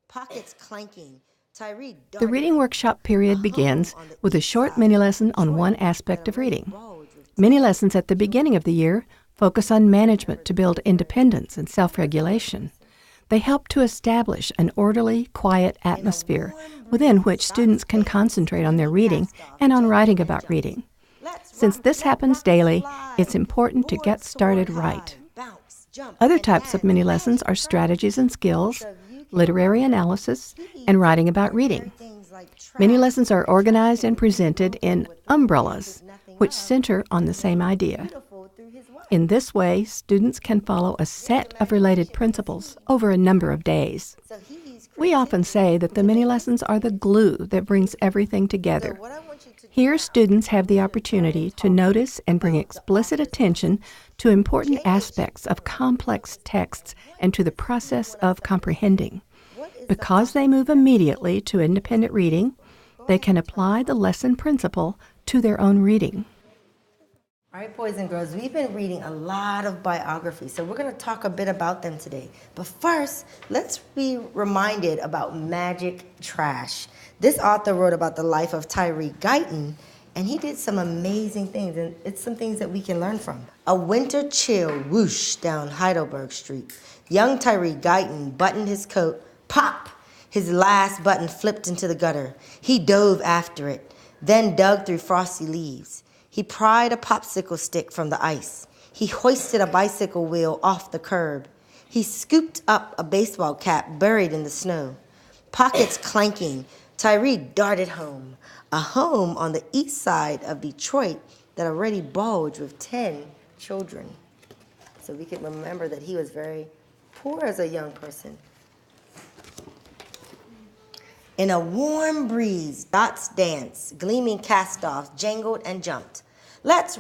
pockets clanking. Tyree The darted reading workshop period begins with a short mini mini-lesson on one aspect of reading. Mini-lessons at the beginning of the year focus on management to build independence and self-regulation. They help to establish an orderly, quiet atmosphere within which students can concentrate on their reading and on writing about reading. Since this happens daily, it's important to get started right. Other types of mini-lessons are strategies and skills, literary analysis, and writing about reading. Mini-lessons are organized and presented in umbrellas, which center on the same idea. In this way, students can follow a set of related principles over a number of days. We often say that the mini-lessons are the glue that brings everything together. Here, students have the opportunity to notice and bring explicit attention to important aspects of complex texts and to the process of comprehending. Because they move immediately to independent reading, they can apply the lesson principle to their own reading. All right, boys and girls, we've been reading a lot of biographies, so we're going to talk a bit about them today. But first, let's be reminded about magic trash. This author wrote about the life of Tyree Guyton, and he did some amazing things, and it's some things that we can learn from. A winter chill whooshed down Heidelberg Street. Young Tyree Guyton buttoned his coat. Pop! His last button flipped into the gutter. He dove after it, then dug through frosty leaves. He pried a popsicle stick from the ice. He hoisted a bicycle wheel off the curb. He scooped up a baseball cap buried in the snow. Pockets clanking, Tyree darted home, a home on the east side of Detroit that already bulged with 10 children. So we can remember that he was very poor as a young person. In a warm breeze, dots danced, gleaming cast-offs jangled and jumped. Let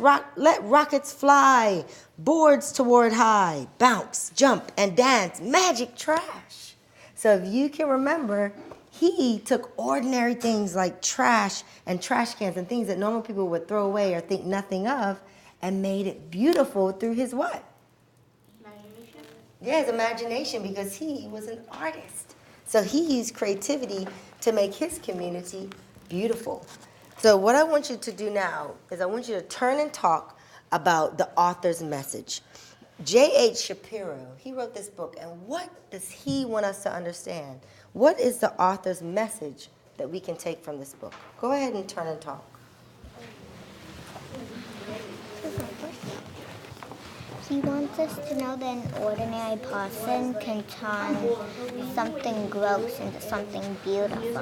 rockets fly, boards toward high, bounce, jump, and dance, magic trash. So if you can remember, he took ordinary things like trash and trash cans and things that normal people would throw away or think nothing of and made it beautiful through his what? Imagination? Yeah, his imagination, because he was an artist. So he used creativity to make his community beautiful. So what I want you to do now is I want you to turn and talk about the author's message. J.H. Shapiro, he wrote this book, and what does he want us to understand? What is the author's message that we can take from this book? Go ahead and turn and talk. He wants us to know that an ordinary person can turn something gross into something beautiful.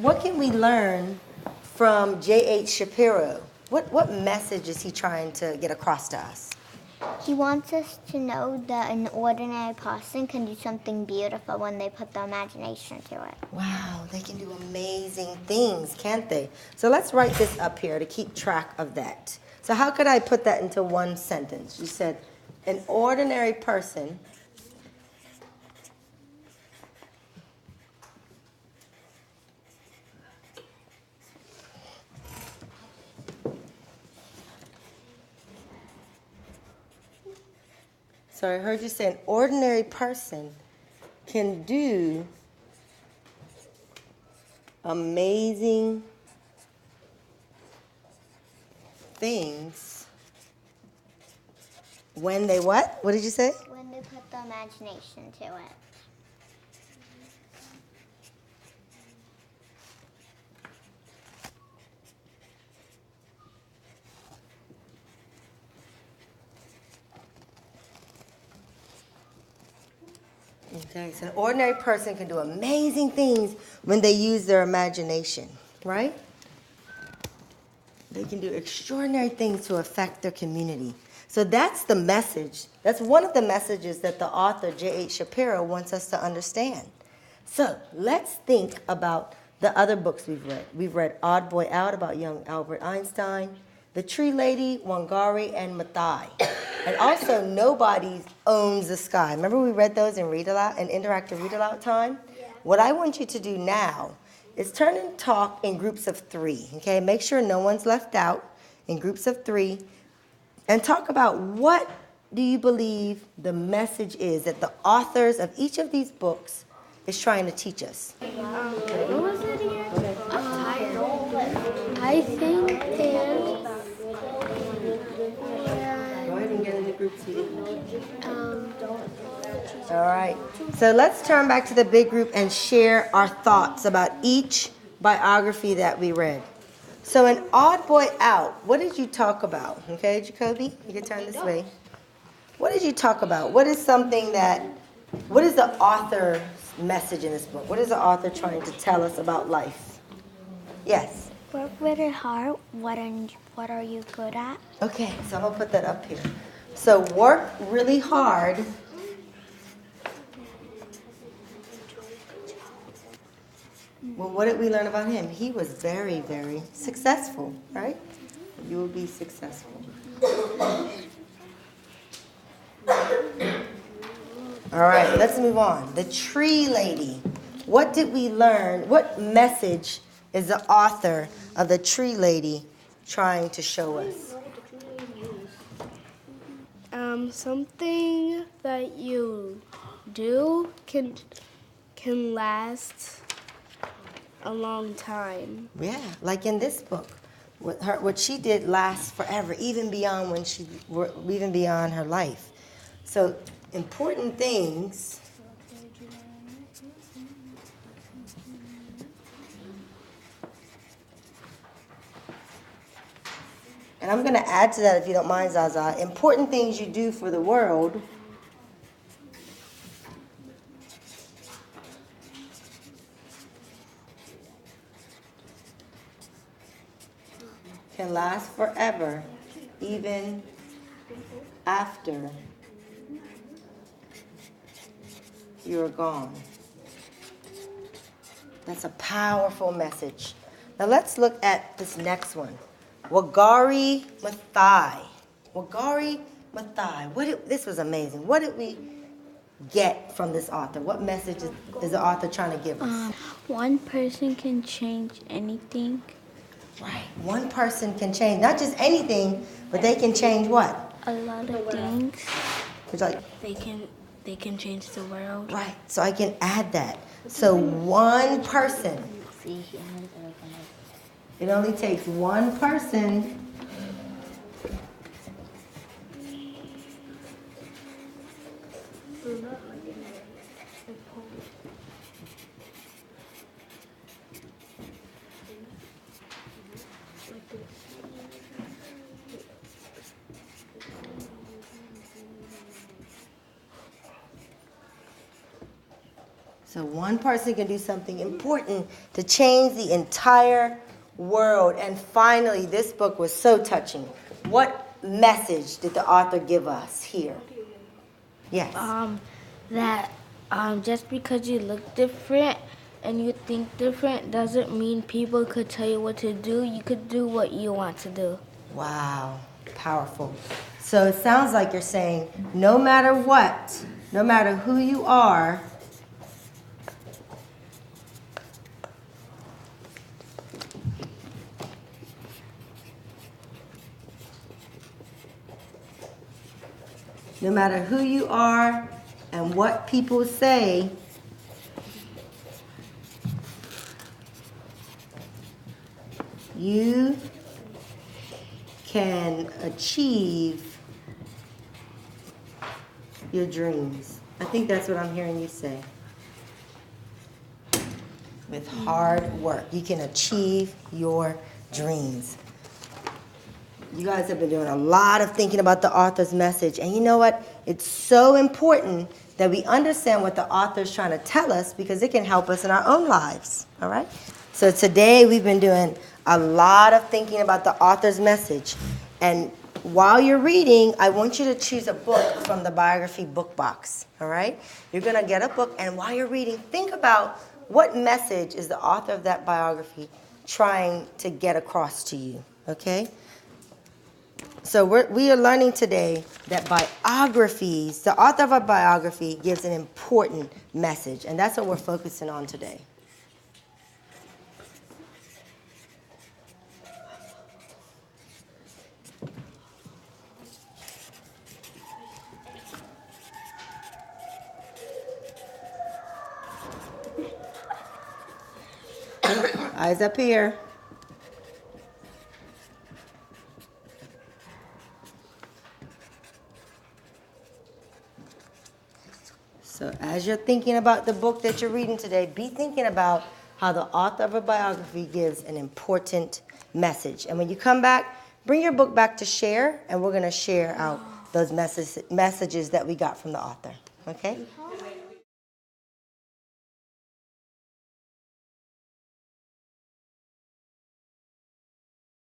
What can we learn from J.H. Shapiro? What message is he trying to get across to us? He wants us to know that an ordinary person can do something beautiful when they put their imagination to it. Wow, they can do amazing things, can't they? So let's write this up here to keep track of that. So how could I put that into one sentence? You said, an ordinary person So I heard you say an ordinary person can do amazing things when they what? What did you say? When they put their imagination to it. Okay, so an ordinary person can do amazing things when they use their imagination, right? They can do extraordinary things to affect their community. So that's the message. That's one of the messages that the author, J.H. Shapiro, wants us to understand. So let's think about the other books we've read. We've read Odd Boy Out about young Albert Einstein, The Tree Lady, Wangari, and Mathai. And also, Nobody Owns the Sky. Remember we read those in read aloud, in interactive read aloud time? Yeah. What I want you to do now is turn and talk in groups of 3, okay? Make sure no one's left out, in groups of 3, and talk about what do you believe the message is that the authors of each of these books is trying to teach us? What was it again? I think there's Go ahead and get in the group seating. All right. So let's turn back to the big group and share our thoughts about each biography that we read. So in Odd Boy Out, what did you talk about? Okay, Jacoby, you can turn this way. What did you talk about? What is the author's message in this book? What is the author trying to tell us about life? Yes. Work really hard. What are you good at? Okay, so I'm going to put that up here. So work really hard. Well, what did we learn about him? He was very, very successful, right? You will be successful. All right, let's move on. The Tree Lady. What did we learn? What message is the author of The Tree Lady trying to show us? Something that you do can last a long time. Yeah, like in this book, what she did lasts forever, even beyond her life. So important things. And I'm going to add to that, if you don't mind, Zaza. Important things you do for the world can last forever, even after you're gone. That's a powerful message. Now let's look at this next one. Wagari Maathai. Wagari Maathai. This was amazing. What did we get from this author? What message is the author trying to give us? One person can change anything. Right. One person can change, not just anything, but they can change what? A lot of things. It's like, They can change the world. right. So I can add that. So one person. It only takes one person can do something important to change the entire world. And finally, this book was so touching. What message did the author give us here? Yes. That just because you look different and you think different doesn't mean people could tell you what to do. You could do what you want to do. Wow, powerful. So it sounds like you're saying no matter what, no matter who you are, no matter who you are and what people say, you can achieve your dreams. I think that's what I'm hearing you say. With hard work, you can achieve your dreams. You guys have been doing a lot of thinking about the author's message. And you know what? It's so important that we understand what the author is trying to tell us because it can help us in our own lives. All right? So today we've been doing a lot of thinking about the author's message. And while you're reading, I want you to choose a book from the biography book box. All right? You're going to get a book. And while you're reading, think about what message is the author of that biography trying to get across to you. Okay? So we are learning today that biographies, the author of a biography gives an important message, and that's what we're focusing on today. Eyes up here. So as you're thinking about the book that you're reading today, be thinking about how the author of a biography gives an important message. And when you come back, bring your book back to share, and we're going to share out those messages that we got from the author. Okay?